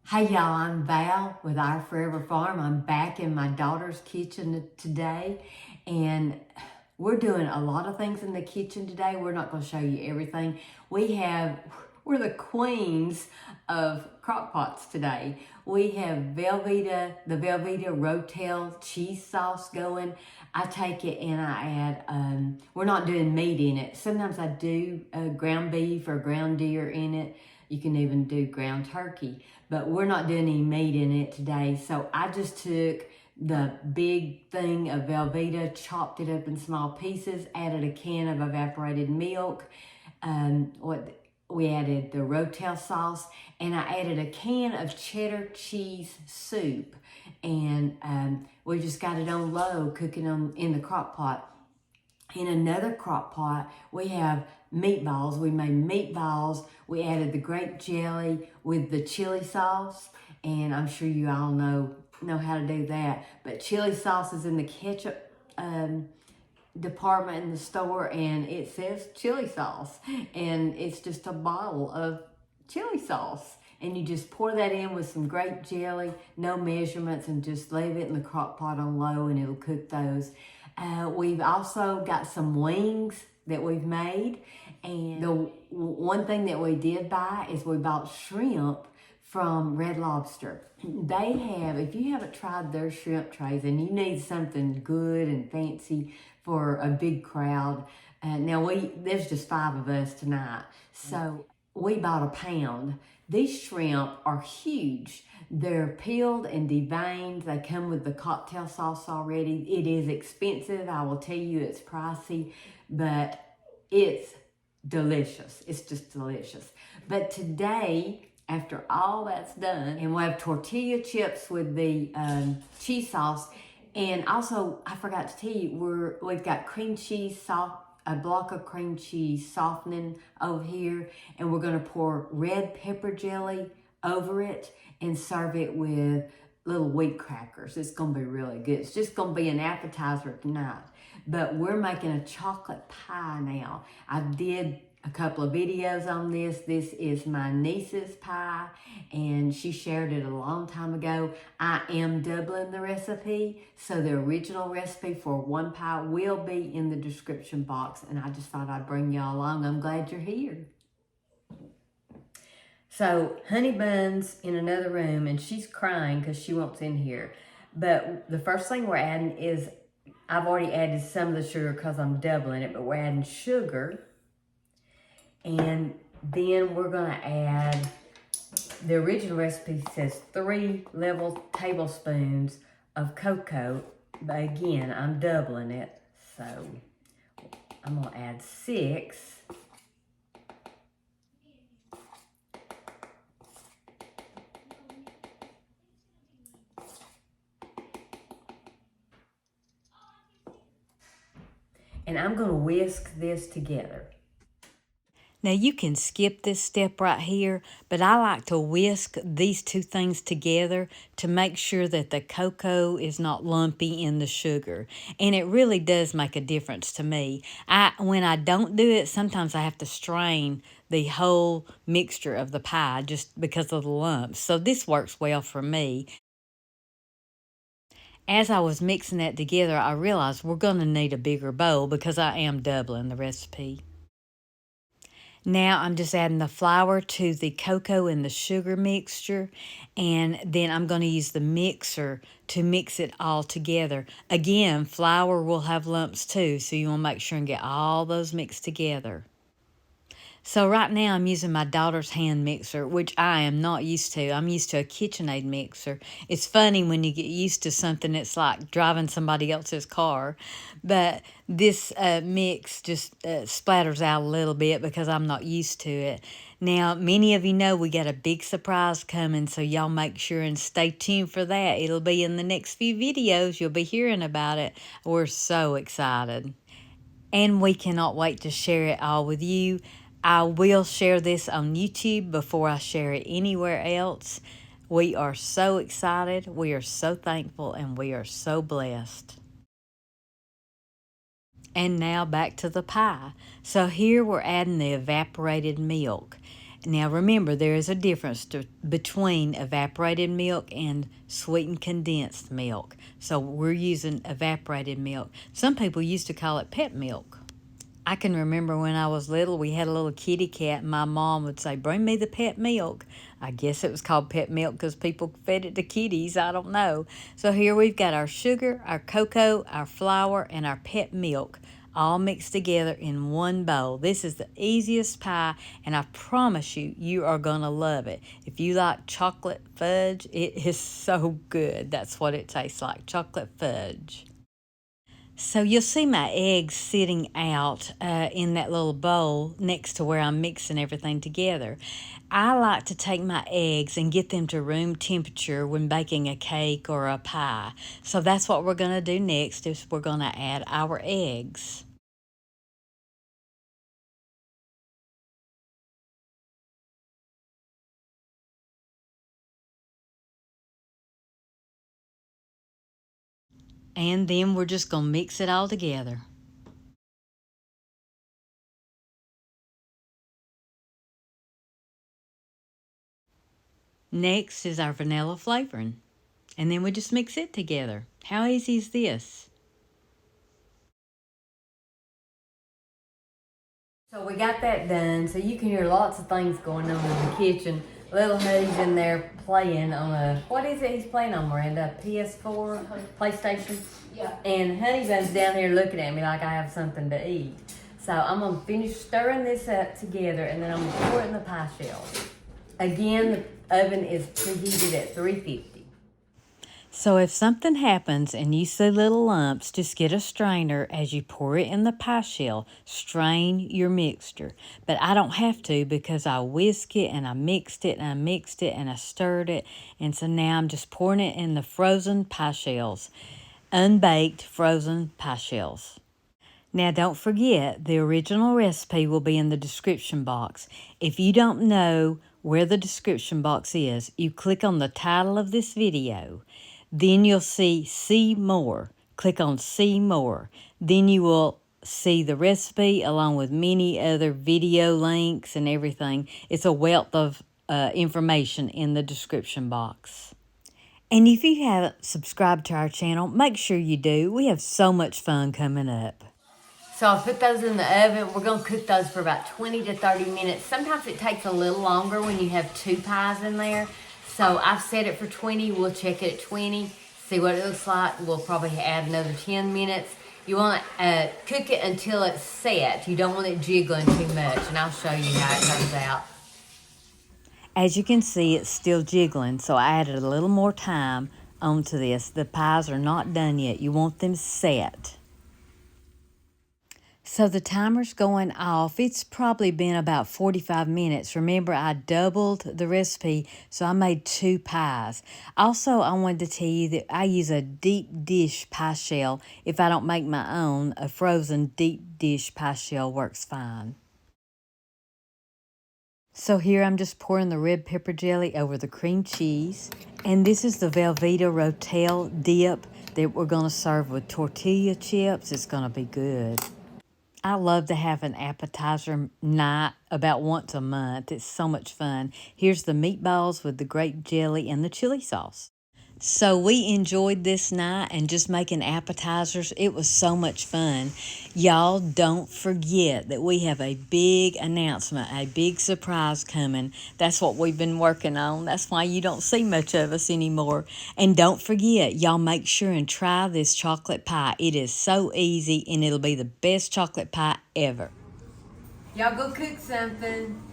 Hey y'all, I'm Val with Our Forever Farm. I'm back in my daughter's kitchen today, and we're doing a lot of things in the kitchen today. We're not going to show you everything. We're the queens of crock pots today. We have the Velveeta Rotel cheese sauce going. I take it and I add, we're not doing meat in it. Sometimes I do ground beef or ground deer in it. You can even do ground turkey, but we're not doing any meat in it today. So I just took the big thing of Velveeta, chopped it up in small pieces, added a can of evaporated milk. We added the Rotel sauce, and I added a can of cheddar cheese soup. And we just got it on low, cooking in the crock pot. In another crock pot, we have meatballs. We made meatballs. We added the grape jelly with the chili sauce, and I'm sure you all know how to do that. But chili sauce is in the ketchup department in the store, and it says chili sauce, and it's just a bottle of chili sauce. And you just pour that in with some grape jelly, no measurements, and just leave it in the crock pot on low, and it'll cook those. We've also got some wings that we've made. And the one thing that we did buy is we bought shrimp from Red Lobster. They have, if you haven't tried their shrimp trays and you need something good and fancy for a big crowd, there's just 5 of us tonight. So we bought a pound. These shrimp are huge. They're peeled and deveined. They come with the cocktail sauce already. It is expensive. I will tell you it's pricey, but it's delicious. It's just delicious. But today, after all that's done, and we'll have tortilla chips with the cheese sauce. And also, I forgot to tell you, we've got cream cheese sauce, a block of cream cheese softening over here, and we're gonna pour red pepper jelly over it and serve it with little wheat crackers. It's gonna be really good. It's just gonna be an appetizer tonight. But we're making a chocolate pie now. I did a couple of videos on this. This is my niece's pie, and she shared it a long time ago. I am doubling the recipe, so the original recipe for one pie will be in the description box, and I just thought I'd bring y'all along. I'm glad you're here. So Honey Bun's in another room, and she's crying because she wants in here. But the first thing we're adding is, I've already added some of the sugar because I'm doubling it, but we're adding sugar. And then we're going to add, the original recipe says 3 level tablespoons of cocoa. But again, I'm doubling it. So I'm going to add 6. And I'm going to whisk this together. Now you can skip this step right here, but I like to whisk these two things together to make sure that the cocoa is not lumpy in the sugar. And it really does make a difference to me. When I don't do it, sometimes I have to strain the whole mixture of the pie just because of the lumps. So this works well for me. As I was mixing that together, I realized we're going to need a bigger bowl because I am doubling the recipe. Now I'm just adding the flour to the cocoa and the sugar mixture, and then I'm going to use the mixer to mix it all together. Again, flour will have lumps too, so you want to make sure and get all those mixed together. So right now I'm using my daughter's hand mixer, which I am not used to. I'm used to a KitchenAid mixer. It's funny when you get used to something, it's like driving somebody else's car. But this mix just splatters out a little bit because I'm not used to it. Now, many of you know we got a big surprise coming, so y'all make sure and stay tuned for that. It'll be in the next few videos. You'll be hearing about it. We're so excited. And we cannot wait to share it all with you. I will share this on YouTube before I share it anywhere else. We are so excited, we are so thankful, and we are so blessed. And now back to the pie. So here we're adding the evaporated milk. Now remember, there is a difference between evaporated milk and sweetened condensed milk. So we're using evaporated milk. Some people used to call it pet milk. I can remember when I was little, we had a little kitty cat, and my mom would say, "Bring me the pet milk." I guess it was called pet milk because people fed it to kitties. I don't know. So here we've got our sugar, our cocoa, our flour, and our pet milk all mixed together in one bowl. This is the easiest pie, and I promise you, you are going to love it. If you like chocolate fudge, it is so good. That's what it tastes like, chocolate fudge. So you'll see my eggs sitting out in that little bowl next to where I'm mixing everything together. I like to take my eggs and get them to room temperature when baking a cake or a pie. So that's what we're going to do next, is we're going to add our eggs. And then we're just going to mix it all together. Next is our vanilla flavoring. And then we just mix it together. How easy is this? So we got that done. So you can hear lots of things going on in the kitchen. Little Honey's in there playing on a, what is it he's playing on, Miranda? PS4? PlayStation? Yeah. And Honeybun's down here looking at me like I have something to eat. So I'm going to finish stirring this up together, and then I'm going to pour it in the pie shell. Again, the oven is preheated at 350. So if something happens and you see little lumps, just get a strainer as you pour it in the pie shell. Strain your mixture. But I don't have to because I whisk it and I mixed it and I mixed it and I stirred it. And so now I'm just pouring it in the frozen pie shells. Unbaked frozen pie shells. Now don't forget, the original recipe will be in the description box. If you don't know where the description box is, you click on the title of this video. Then you'll see more. Click on see more. Then you will see the recipe along with many other video links and everything. It's a wealth of information in the description box. And if you haven't subscribed to our channel, make sure you do. We have so much fun coming up. So I put those in the oven. We're going to cook those for about 20 to 30 minutes. Sometimes it takes a little longer when you have two pies in there. So I've set it for 20. We'll check it at 20, see what it looks like. We'll probably add another 10 minutes. You want to cook it until it's set. You don't want it jiggling too much, and I'll show you how it comes out. As you can see, it's still jiggling, so I added a little more time onto this. The pies are not done yet. You want them set. So the timer's going off. It's probably been about 45 minutes. Remember, I doubled the recipe, so I made 2 pies. Also, I wanted to tell you that I use a deep dish pie shell. If I don't make my own, a frozen deep dish pie shell works fine. So here I'm just pouring the red pepper jelly over the cream cheese. And this is the Velveeta Rotel dip that we're going to serve with tortilla chips. It's going to be good. I love to have an appetizer night about once a month. It's so much fun. Here's the meatballs with the grape jelly and the chili sauce. So we enjoyed this night and just making appetizers. It was so much fun. Y'all don't forget that we have a big announcement, a big surprise coming. That's what we've been working on. That's why you don't see much of us anymore. And don't forget, y'all make sure and try this chocolate pie. It is so easy and it'll be the best chocolate pie ever. Y'all go cook something.